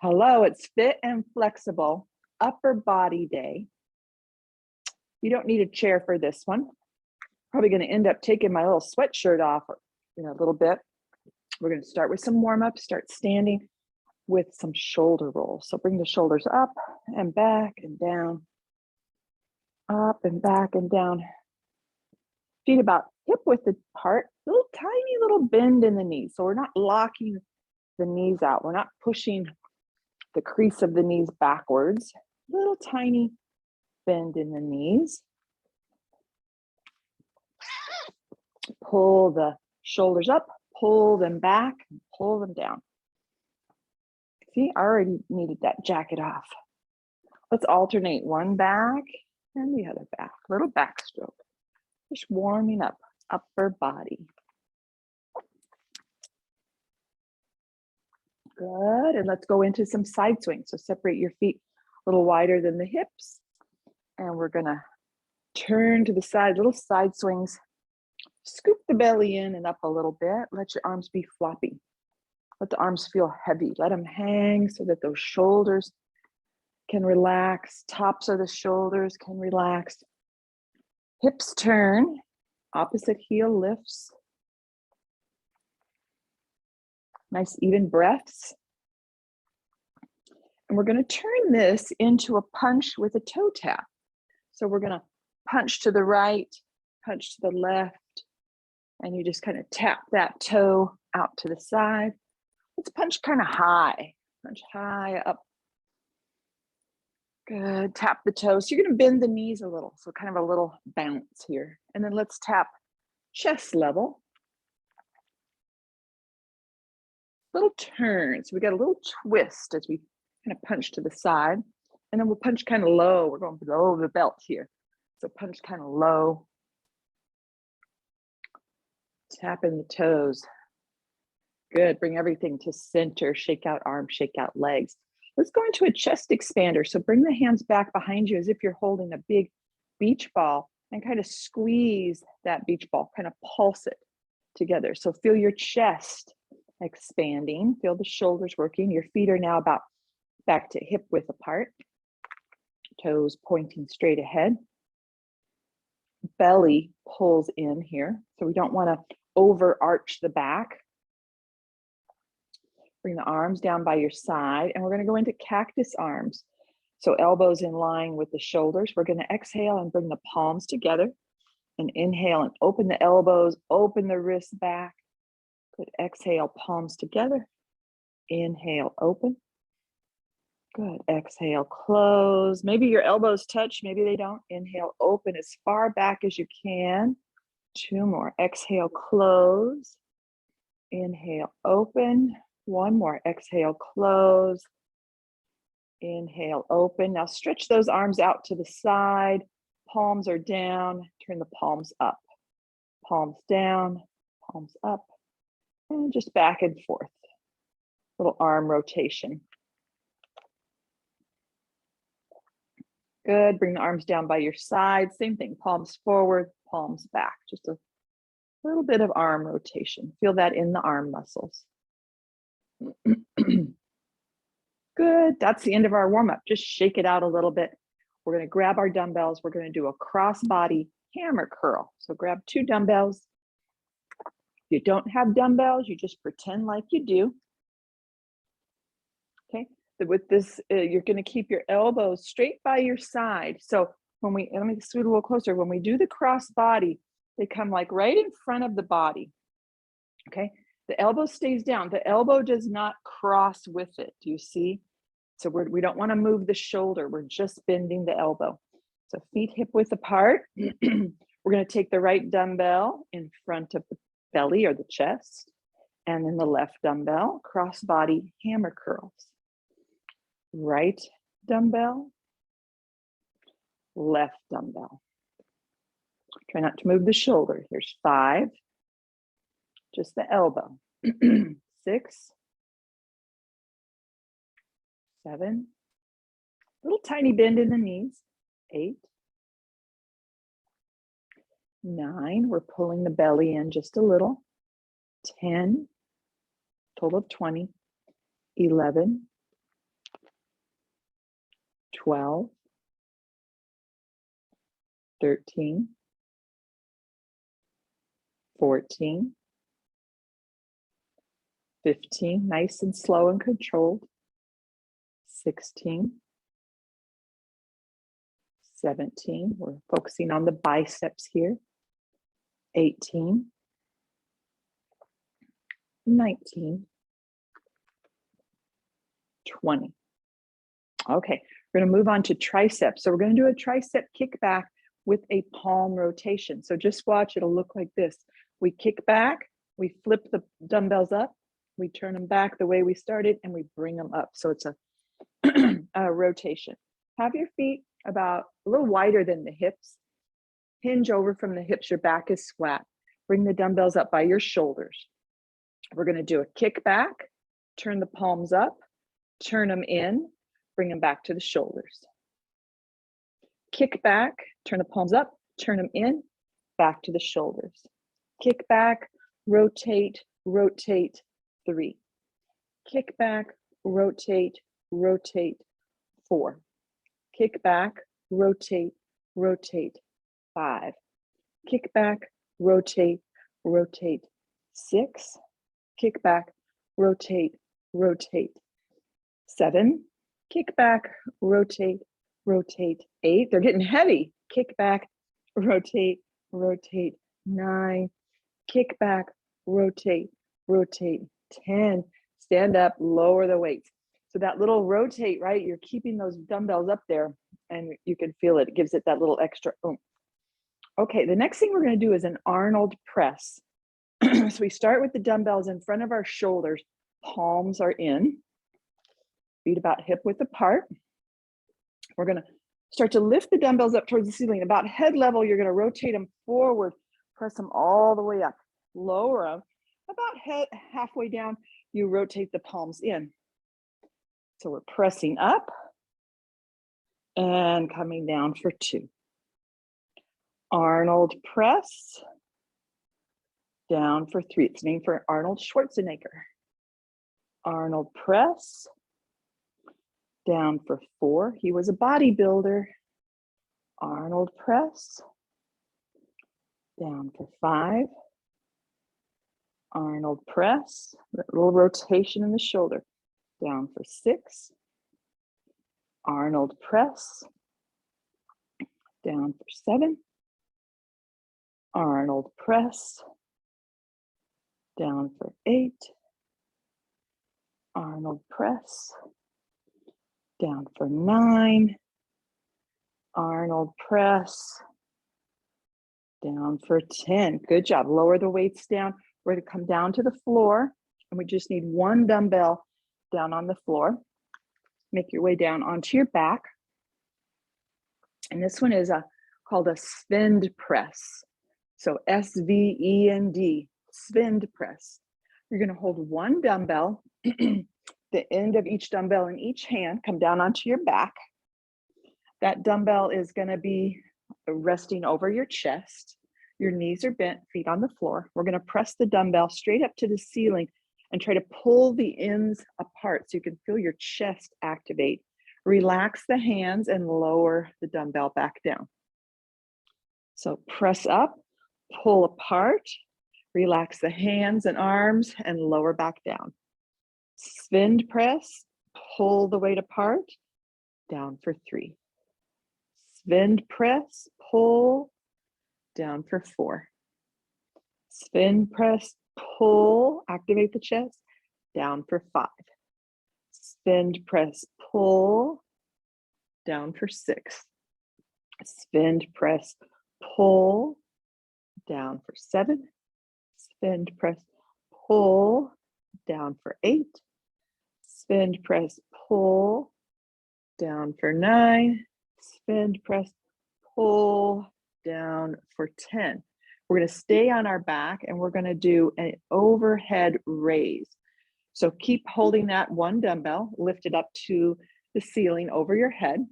Hello, it's Fit and Flexible Upper Body Day. You don't need a chair for this one. Probably going to end up taking my little sweatshirt off in a little bit. We're going to start with some warm-up, start standing with some shoulder rolls. So bring the shoulders up and back and down, up and back and down. Feet about hip width apart, tiny little bend in the knees. So we're not locking the knees out. We're not pushing the crease of the knees backwards. Little tiny bend in the knees. Pull the shoulders up, pull them back, and pull them down. See, I already needed that jacket off. Let's alternate one back and the other back. Little backstroke. Just warming up upper body. Good, and let's go into some side swings. So separate your feet a little wider than the hips. And we're gonna turn to the side, little side swings. Scoop the belly in and up a little bit. Let your arms be floppy. Let the arms feel heavy. Let them hang so that those shoulders can relax. Tops of the shoulders can relax. Hips turn, opposite heel lifts. Nice even breaths. And we're going to turn this into a punch with a toe tap. So we're going to punch to the right, punch to the left, and you just kind of tap that toe out to the side. Let's punch kind of high. Punch high up. Good. Tap the toes. So you're going to bend the knees a little. So kind of a little bounce here. And then let's tap chest level. Little turn. So we got a little twist as we kind of punch to the side. And then we'll punch kind of low. We're going below the belt here. So punch kind of low. Tapping the toes. Good. Bring everything to center. Shake out arms, shake out legs. Let's go into a chest expander. So bring the hands back behind you as if you're holding a big beach ball and kind of squeeze that beach ball, kind of pulse it together. So feel your chest expanding. Feel the shoulders working. Your feet are now about back to hip width apart. Toes pointing straight ahead. Belly pulls in here. So we don't want to overarch the back. Bring the arms down by your side, and we're going to go into cactus arms. So elbows in line with the shoulders. We're going to exhale and bring the palms together, and inhale and open the elbows, open the wrists back. Good. Exhale, palms together. Inhale, open. Good. Exhale, close. Maybe your elbows touch, maybe they don't. Inhale, open as far back as you can. Two more. Exhale, close. Inhale, open. One more. Exhale, close. Inhale, open. Now stretch those arms out to the side. Palms are down. Turn the palms up. Palms down, palms up. And just back and forth. Little arm rotation. Good. Bring the arms down by your side. Same thing. Palms forward, palms back. Just a little bit of arm rotation. Feel that in the arm muscles. Good. That's the end of our warm-up. Just shake it out a little bit. We're going to grab our dumbbells. We're going to do a cross-body hammer curl. So grab two dumbbells. If you don't have dumbbells, you just pretend like you do. Okay. With this, you're going to keep your elbows straight by your side. So when let me scoot a little closer. When we do the cross body, they come like right in front of the body. Okay. The elbow stays down. The elbow does not cross with it. Do you see? So we don't want to move the shoulder. We're just bending the elbow. So feet hip width apart. We're going to take the right dumbbell in front of the belly or the chest. And then the left dumbbell, cross body hammer curls. Right dumbbell, left dumbbell. Try not to move the shoulder. Here's 5. Just the elbow. 6, 7. Little tiny bend in the knees. 8, 9. We're pulling the belly in just a little. 10. Total of 20. 11. 12, 13, 14, 15, nice and slow and controlled, 16, 17, we're focusing on the biceps here, 18, 19, 20. Okay, we're going to move on to triceps. So we're going to do a tricep kickback with a palm rotation. So just watch, it'll look like this. We kick back, we flip the dumbbells up, we turn them back the way we started, and we bring them up. So it's a rotation. Have your feet about a little wider than the hips. Hinge over from the hips, your back is flat. Bring the dumbbells up by your shoulders. We're going to do a kick back, turn the palms up, turn them in, bring them back to the shoulders. Kick back, turn the palms up, turn them in, back to the shoulders. Kick back, rotate, rotate, 3. Kick back, rotate, rotate, 4. Kick back, rotate, rotate, 5. Kick back, rotate, rotate, 6. Kick back, rotate, rotate, 7. Kick back, rotate, rotate, 8. They're getting heavy. Kick back, rotate, rotate, 9. Kick back, rotate, rotate, 10. Stand up, lower the weights. So that little rotate, right? You're keeping those dumbbells up there and you can feel it. It gives it that little extra oomph. Okay, the next thing we're going to do is an Arnold press. So we start with the dumbbells in front of our shoulders. Palms are in. Feet about hip width apart. We're going to start to lift the dumbbells up towards the ceiling. About head level, you're going to rotate them forward. Press them all the way up. Lower them. About halfway down, you rotate the palms in. So we're pressing up and coming down for 2. Arnold press, down for 3. It's named for Arnold Schwarzenegger. Arnold press, down for 4. He was a bodybuilder. Arnold press, down for 5. Arnold press, that little rotation in the shoulder, down for 6. Arnold press, down for 7. Arnold press, down for 8. Arnold press, down for 9. Arnold press, down for 10. Good job. Lower the weights down. We're going to come down to the floor, and we just need one dumbbell down on the floor. Make your way down onto your back. And this one is called a Svend press. So S-V-E-N-D, Svend press. You're going to hold one dumbbell, the end of each dumbbell in each hand, come down onto your back. That dumbbell is going to be resting over your chest. Your knees are bent, feet on the floor. We're going to press the dumbbell straight up to the ceiling and try to pull the ends apart so you can feel your chest activate. Relax the hands and lower the dumbbell back down. So press up, pull apart, relax the hands and arms and lower back down. Svend press, pull the weight apart, down for 3. Svend press, pull, down for 4. Svend press, pull, activate the chest, down for 5. Svend press, pull, down for 6. Svend press, pull, down for 7. Svend press, pull, down for 8. Svend press, pull, down for 9. Svend press, pull, down for 10. We're going to stay on our back and we're going to do an overhead raise. So keep holding that one dumbbell lifted up to the ceiling over your head.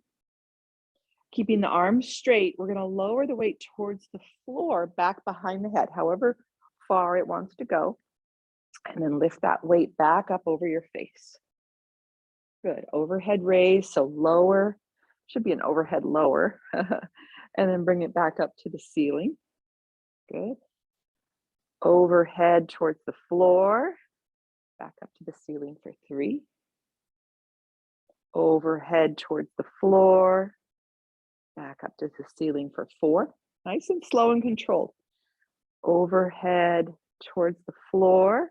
Keeping the arms straight, we're going to lower the weight towards the floor, back behind the head, however far it wants to go. And then lift that weight back up over your face. Good. Overhead raise. So lower Should be an overhead lower. And then bring it back up to the ceiling. Good. Overhead towards the floor. Back up to the ceiling for 3. Overhead towards the floor. Back up to the ceiling for 4. Nice and slow and controlled. Overhead towards the floor.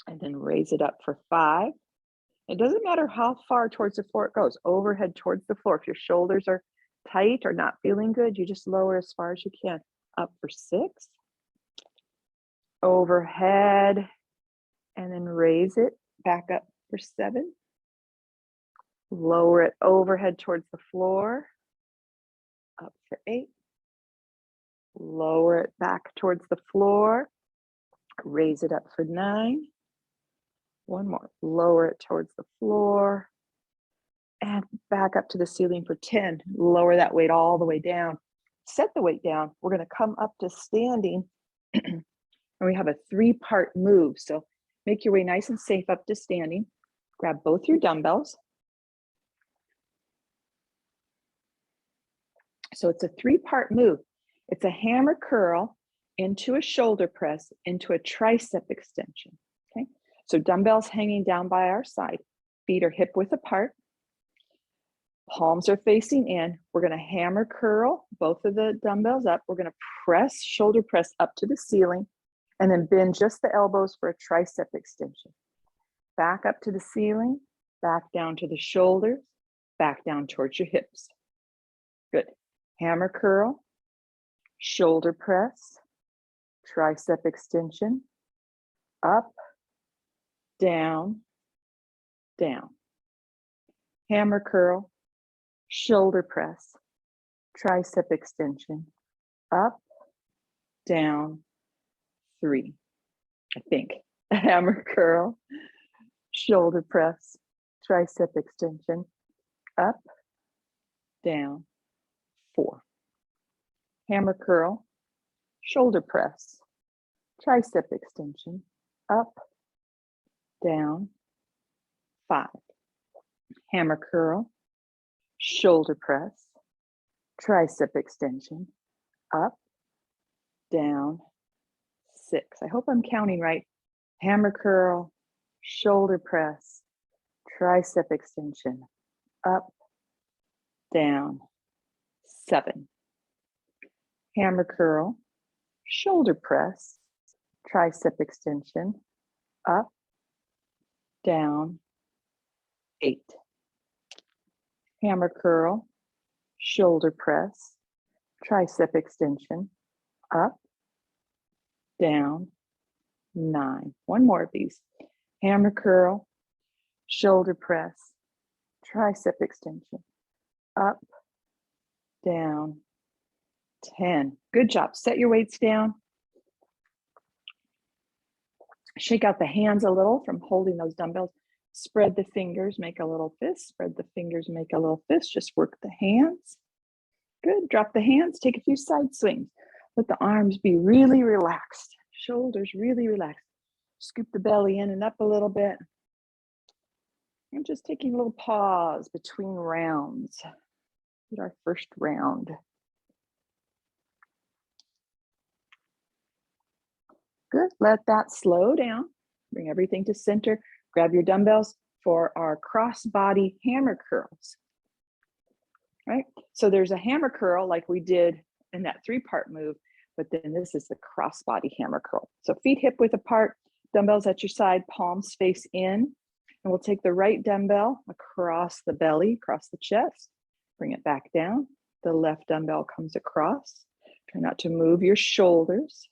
And then raise it up for 5. It doesn't matter how far towards the floor it goes. Overhead towards the floor. If your shoulders are tight or not feeling good, you just lower as far as you can. Up for 6. Overhead. And then raise it back up for 7. Lower it overhead towards the floor. Up for 8. Lower it back towards the floor. Raise it up for 9. One more. Lower it towards the floor. And back up to the ceiling for 10. Lower that weight all the way down. Set the weight down. We're going to come up to standing. And we have a 3-part move. So make your way nice and safe up to standing. Grab both your dumbbells. So it's a 3-part move. It's a hammer curl into a shoulder press into a tricep extension. Okay. So dumbbells hanging down by our side. Feet are hip width apart. Palms are facing in. We're going to hammer curl both of the dumbbells up. We're going to press, shoulder press up to the ceiling, and then bend just the elbows for a tricep extension. Back up to the ceiling, back down to the shoulders, back down towards your hips. Good. Hammer curl, shoulder press, tricep extension, up, down, down. Hammer curl, shoulder press, tricep extension, up, down, 3. I think. Hammer curl, shoulder press, tricep extension, up, down, 4. Hammer curl, shoulder press, tricep extension, up, down, 5. Hammer curl, shoulder press, tricep extension, up, down, 6. I hope I'm counting right. Hammer curl, shoulder press, tricep extension, up, down, 7. Hammer curl, shoulder press, tricep extension, up, down, 8. Hammer curl, shoulder press, tricep extension, up, down, 9. One more of these. Hammer curl, shoulder press, tricep extension, up, down, 10. Good job. Set your weights down. Shake out the hands a little from holding those dumbbells. Spread the fingers, make a little fist. Spread the fingers, make a little fist. Just work the hands. Good. Drop the hands. Take a few side swings. Let the arms be really relaxed. Shoulders really relaxed. Scoop the belly in and up a little bit. And just taking a little pause between rounds. Did our first round. Good. Let that slow down. Bring everything to center. Grab your dumbbells for our cross-body hammer curls. Right? So there's a hammer curl like we did in that 3-part move, but then this is the cross-body hammer curl. So feet hip width apart, dumbbells at your side, palms face in, and we'll take the right dumbbell across the belly, across the chest, bring it back down. The left dumbbell comes across. Try not to move your shoulders.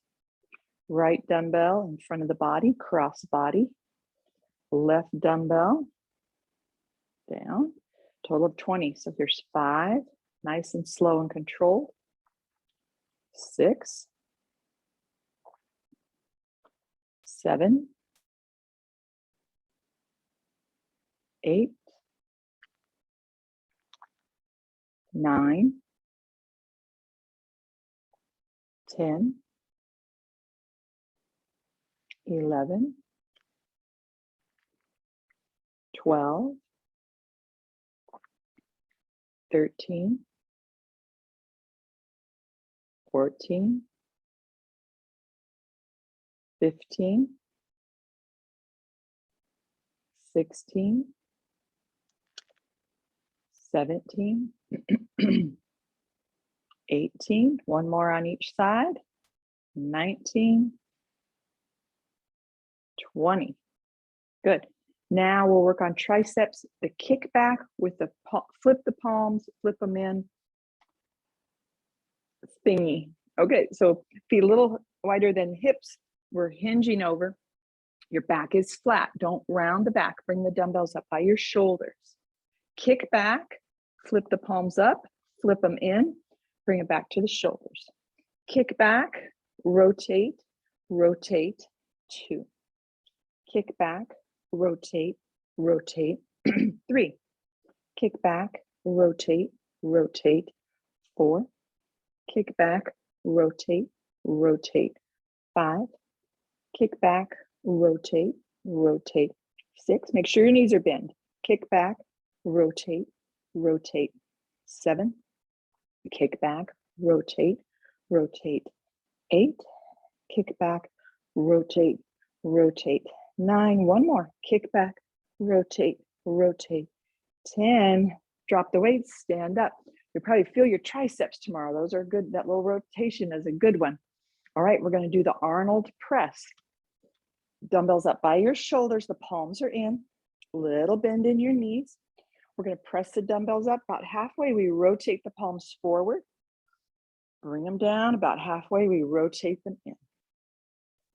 Right dumbbell in front of the body, cross body. Left dumbbell down. Total of 20. So here's 5, nice and slow and controlled. 6, 7, 8, 9, 10, 11, 12, 13, 14, 15, 16, 17, 18, one more on each side, 19, 20. Good. Now we'll work on triceps, the kickback with the flip the palms, flip them in, thingy. Okay, so feet a little wider than hips. We're hinging over. Your back is flat. Don't round the back. Bring the dumbbells up by your shoulders. Kick back, flip the palms up, flip them in, bring it back to the shoulders. Kick back, rotate, rotate, 2. Kick back, rotate, rotate, 3. Kick back, rotate, rotate, 4. Kick back, rotate, rotate, 5. Kick back, rotate, rotate, 6. Make sure your knees are bent. Kick back, rotate, rotate, 7. Kick back, rotate, rotate, 8. Kick back, rotate, rotate, 9. One more. Kick back, rotate, rotate, 10. Drop the weights, stand up. You'll probably feel your triceps tomorrow. Those are good. That little rotation is a good one. All right, we're going to do the Arnold press. Dumbbells up by your shoulders. The palms are in. Little bend in your knees. We're going to press the dumbbells up about halfway. We rotate the palms forward. Bring them down about halfway. We rotate them in.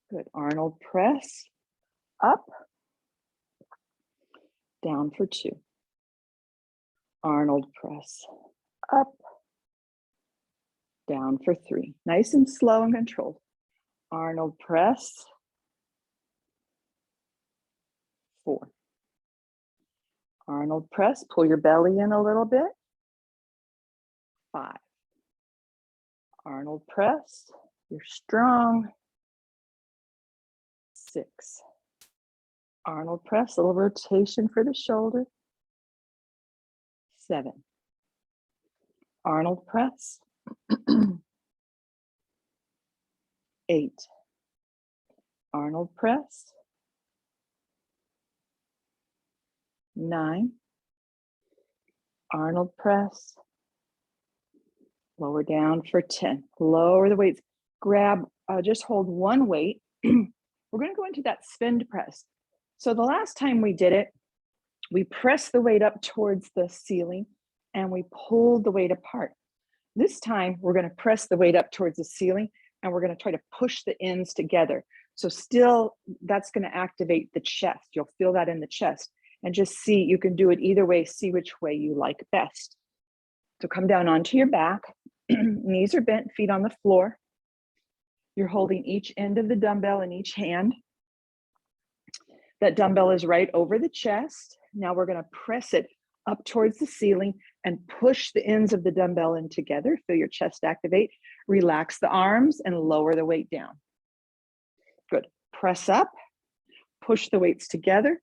Good. Arnold press. Up. Down for 2. Arnold press. Up. Down for 3. Nice and slow and controlled. Arnold press. 4. Arnold press, pull your belly in a little bit. 5. Arnold press, you're strong. 6. Arnold press, a little rotation for the shoulder. 7. Arnold press. 8. Arnold press. 9. Arnold press. Lower down for 10. Lower the weights. Grab, just hold one weight. We're going to go into that Svend press. So the last time we did it, we pressed the weight up towards the ceiling and we pulled the weight apart. This time we're going to press the weight up towards the ceiling and we're going to try to push the ends together. So still, that's going to activate the chest. You'll feel that in the chest. And just see, you can do it either way, see which way you like best. So come down onto your back, knees are bent, feet on the floor. You're holding each end of the dumbbell in each hand. That dumbbell is right over the chest. Now we're going to press it up towards the ceiling and push the ends of the dumbbell in together. Feel your chest activate. Relax the arms and lower the weight down. Good. Press up, push the weights together.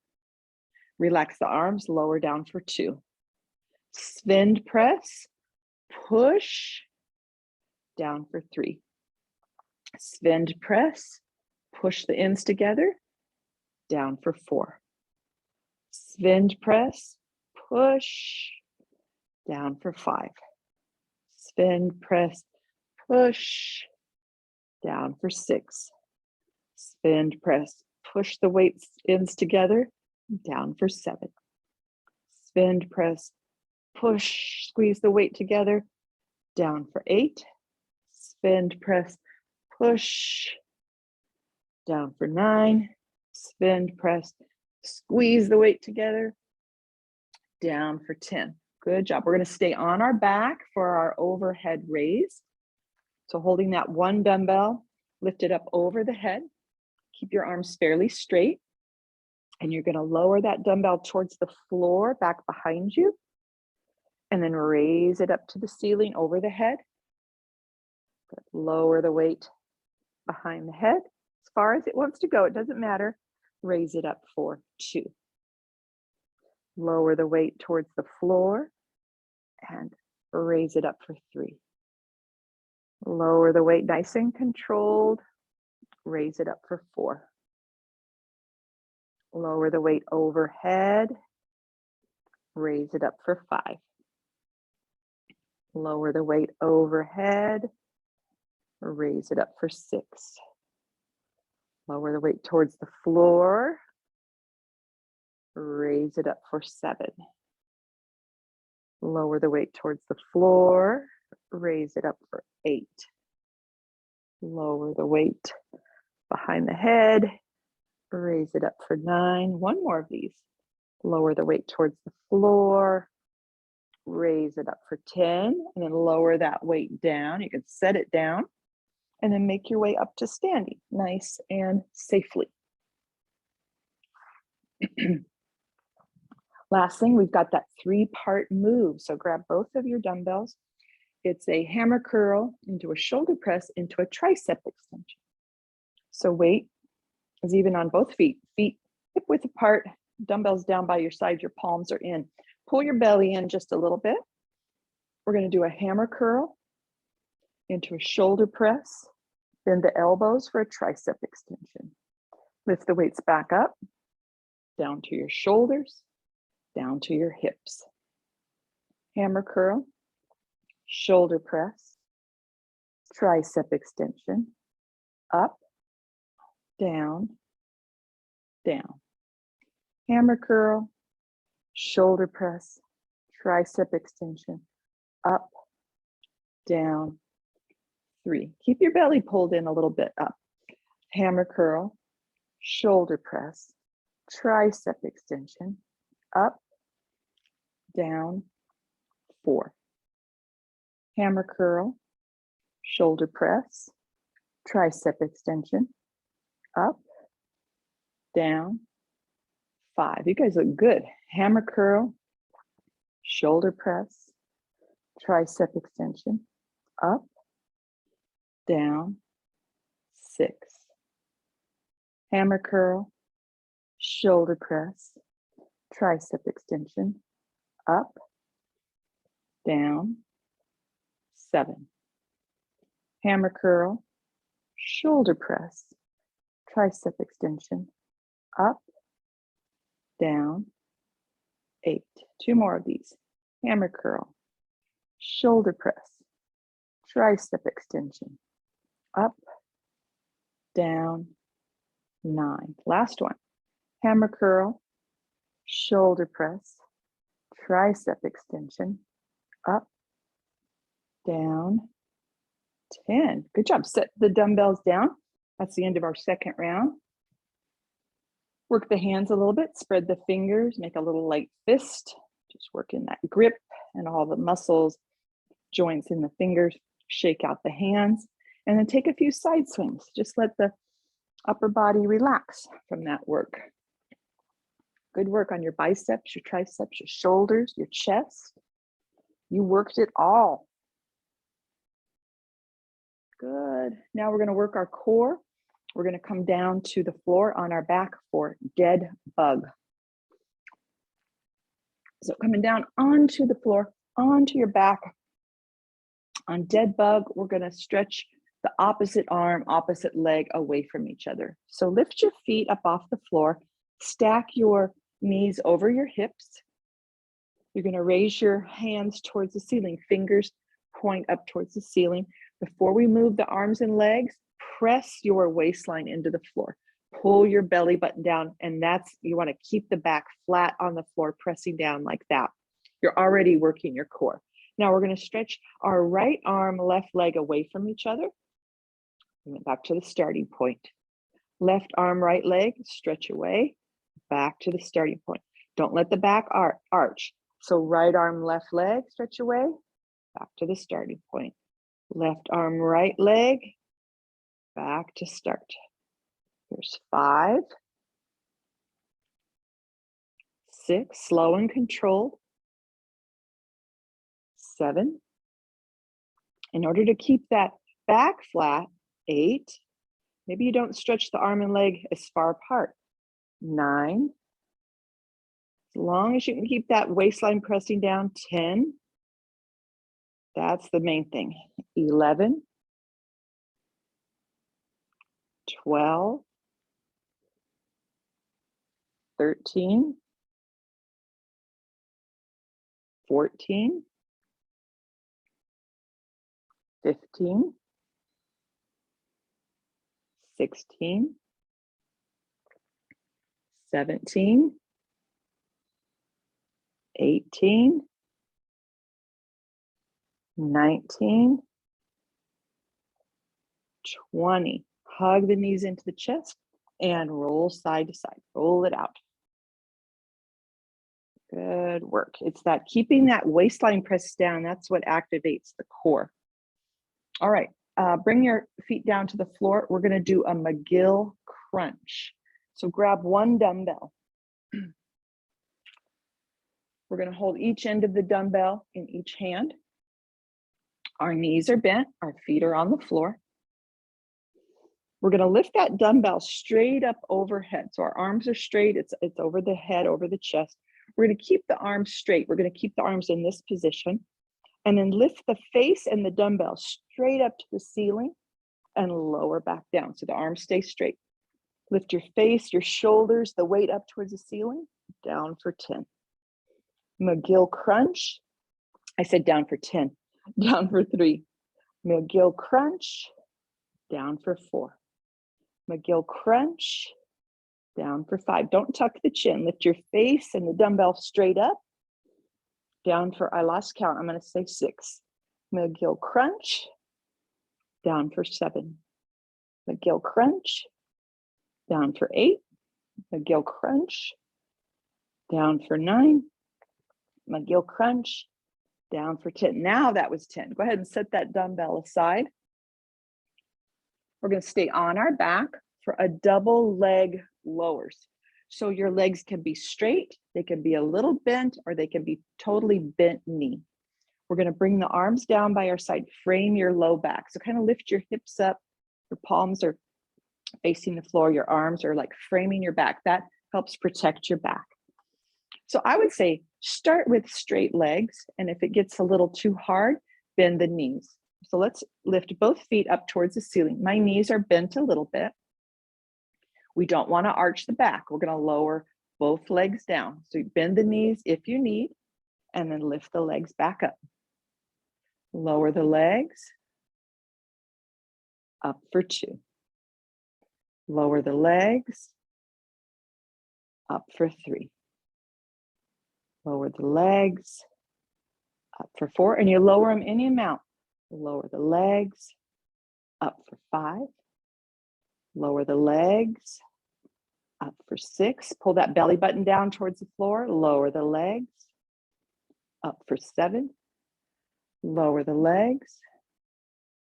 Relax the arms, lower down for 2. Svend press, push, down for 3. Svend press, push the ends together, down for 4. Svend press, push, down for 5. Svend press, push, down for 6. Svend press, push the weights ends together, down for 7. Svend press, push, squeeze the weight together, down for 8. Svend press, push, down for 9. Svend press, squeeze the weight together, down for 10. Good job. We're going to stay on our back for our overhead raise. So holding that one dumbbell, lift it up over the head. Keep your arms fairly straight. And you're going to lower that dumbbell towards the floor, back behind you. And then raise it up to the ceiling over the head. Good. Lower the weight behind the head. As far as it wants to go, it doesn't matter. Raise it up for 2. Lower the weight towards the floor and raise it up for 3. Lower the weight nice and controlled, raise it up for 4. Lower the weight overhead, raise it up for 5. Lower the weight overhead, raise it up for 6. Lower the weight towards the floor, raise it up for 7. Lower the weight towards the floor, raise it up for 8. Lower the weight behind the head, raise it up for 9. One more of these. Lower the weight towards the floor, raise it up for 10, and then lower that weight down. You can set it down and then make your way up to standing nice and safely. Last thing, we've got that 3-part move. So grab both of your dumbbells. It's a hammer curl into a shoulder press into a tricep extension. So weight is even on both feet. Feet hip width apart, dumbbells down by your side, your palms are in. Pull your belly in just a little bit. We're going to do a hammer curl into a shoulder press, bend the elbows for a tricep extension. Lift the weights back up, down to your shoulders, down to your hips. Hammer curl, shoulder press, tricep extension, up, down, down. Hammer curl, shoulder press, tricep extension, up, down, 3. Keep your belly pulled in a little bit up. Hammer curl, shoulder press, tricep extension, up, down, 4. Hammer curl, shoulder press, tricep extension, up, down, 5. You guys look good. Hammer curl, shoulder press, tricep extension, up, down, 6. Hammer curl, shoulder press, tricep extension, up, down, 7. Hammer curl, shoulder press, tricep extension, up, down, 8. 2 more of these. Hammer curl, shoulder press, tricep extension, up, down, 9. Last one. Hammer curl, shoulder press, tricep extension, up, down, 10. Good job. Set the dumbbells down. That's the end of our second round. Work the hands a little bit, spread the fingers, make a little light fist. Just working that grip and all the muscles, joints in the fingers. Shake out the hands, and then take a few side swings. Just let the upper body relax from that work. Good work on your biceps, your triceps, your shoulders, your chest. You worked it all. Good. Now we're going to work our core. We're going to come down to the floor on our back for dead bug. So coming down onto the floor, onto your back. On dead bug, we're going to stretch the opposite arm, opposite leg away from each other. So lift your feet up off the floor, stack your knees over your hips. You're going to raise your hands towards the ceiling, fingers point up towards the ceiling. Before we move the arms and legs, press your waistline into the floor. Pull your belly button down, and you want to keep the back flat on the floor, pressing down like that. You're already working your core. Now we're going to stretch our right arm, left leg away from each other. Bring it back to the starting point. Left arm, right leg, stretch away, back to the starting point. Don't let the back arch. So right arm, left leg, stretch away, back to the starting point. Left arm, right leg, back to start. Here's 5, 6, slow and controlled. 7. In order to keep that back flat, 8. Maybe you don't stretch the arm and leg as far apart. 9. As long as you can keep that waistline pressing down, 10. That's the main thing. 11, 12, 13, 14, 15, 16, 17, 18, 19, 20. Hug the knees into the chest and roll side to side. Roll it out. Good work. It's that keeping that waistline pressed down. That's what activates the core. All right. Bring your feet down to the floor. We're going to do a McGill crunch. So grab one dumbbell. We're going to hold each end of the dumbbell in each hand. Our knees are bent. Our feet are on the floor. We're going to lift that dumbbell straight up overhead. So our arms are straight. It's over the head, over the chest. We're going to keep the arms straight. We're going to keep the arms in this position. And then lift the face and the dumbbell straight up to the ceiling and lower back down. So the arms stay straight. Lift your face, your shoulders, the weight up towards the ceiling. Down for 10. McGill crunch. I said down for 10. Down for 3. McGill crunch. Down for 4. McGill crunch. Down for 5. Don't tuck the chin. Lift your face and the dumbbell straight up. Down for, I lost count, I'm going to say 6. McGill crunch. Down for 7. McGill crunch. Down for 8. McGill crunch. Down for 9. McGill crunch. Down for 10. Now that was 10. Go ahead and set that dumbbell aside. We're going to stay on our back for a double leg lowers. So your legs can be straight, they can be a little bent, or they can be totally bent knee. We're going to bring the arms down by our side, frame your low back. So kind of lift your hips up, your palms are facing the floor, your arms are like framing your back. That helps protect your back. So I would say start with straight legs, and if it gets a little too hard, bend the knees. So let's lift both feet up towards the ceiling. My knees are bent a little bit. We don't want to arch the back. We're going to lower both legs down. So you bend the knees if you need, and then lift the legs back up. Lower the legs. Up for 2. Lower the legs. Up for 3. Lower the legs. Up for 4. And you lower them any amount. Lower the legs. Up for 5. Lower the legs. Up for 6. Pull that belly button down towards the floor. Lower the legs. Up for 7. Lower the legs.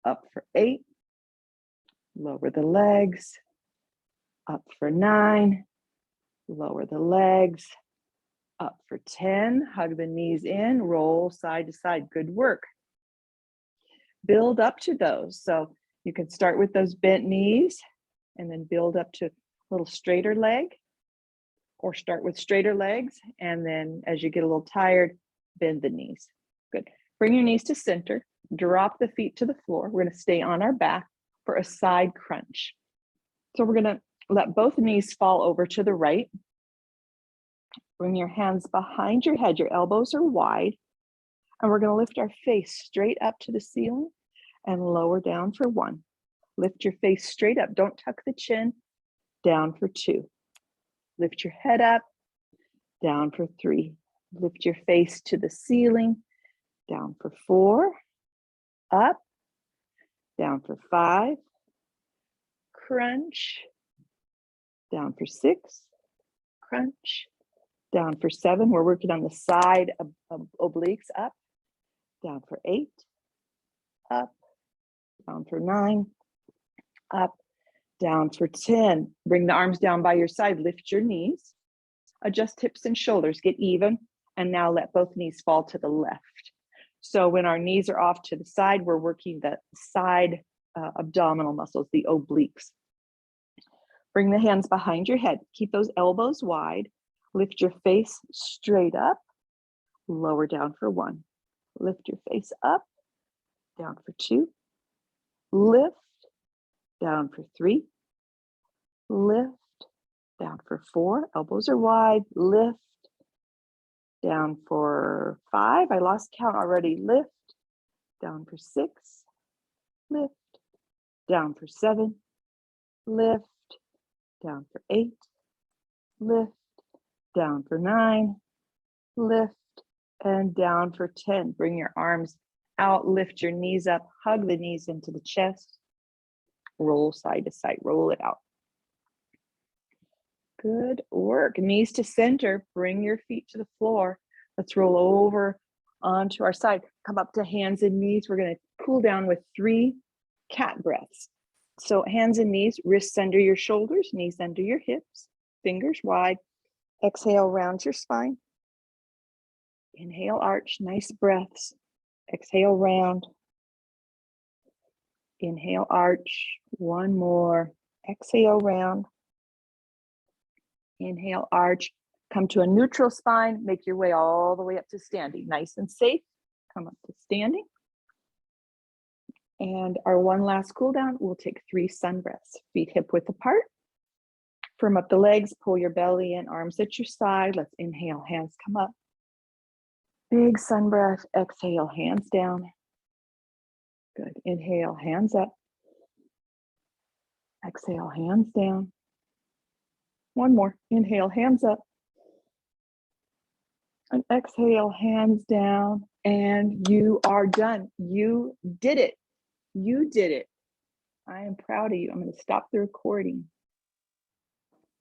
Up for 8. Lower the legs. Up for 9. Lower the legs. Up for 10. Hug the knees in. Roll side to side. Good work. Build up to those. So you can start with those bent knees and then build up to a little straighter leg, or start with straighter legs. And then as you get a little tired, bend the knees. Good. Bring your knees to center. Drop the feet to the floor. We're going to stay on our back for a side crunch. So we're going to let both knees fall over to the right. Bring your hands behind your head. Your elbows are wide. And we're going to lift our face straight up to the ceiling and lower down for 1. Lift your face straight up. Don't tuck the chin. Down for 2. Lift your head up. Down for 3. Lift your face to the ceiling. Down for 4. Up. Down for 5. Crunch. Down for 6. Crunch. Down for 7. We're working on the side of obliques. Up. Down for 8. Up. Down for 9. Up. Down for 10. Bring the arms down by your side. Lift your knees. Adjust hips and shoulders. Get even. And now let both knees fall to the left. So when our knees are off to the side, we're working the side abdominal muscles, the obliques. Bring the hands behind your head. Keep those elbows wide. Lift your face straight up. Lower down for 1. Lift your face up. down for 2, lift, down for 3, lift, down for 4, elbows are wide, lift, down for 5, I lost count already, lift, down for 6, lift, down for 7, lift, down for 8, lift, down for 9, lift, and down for 10. Bring your arms out, lift your knees up, hug the knees into the chest, roll side to side, roll it out. Good work. Knees to center, bring your feet to the floor. Let's roll over onto our side. Come up to hands and knees. We're going to cool down with 3 cat breaths. So hands and knees, wrists under your shoulders, knees under your hips, fingers wide. Exhale, round your spine. Inhale, arch, nice breaths. Exhale, round. Inhale, arch, one more. Exhale, round. Inhale, arch, come to a neutral spine, make your way all the way up to standing. Nice and safe, come up to standing. And our one last cool down, we'll take 3 sun breaths. Feet hip width apart. Firm up the legs, pull your belly in, arms at your side. Let's inhale, hands come up. Big sun breath, exhale, hands down. Good, inhale, hands up. Exhale, hands down. One more, inhale, hands up. And exhale, hands down. And you are done. You did it. You did it. I am proud of you. I'm going to stop the recording.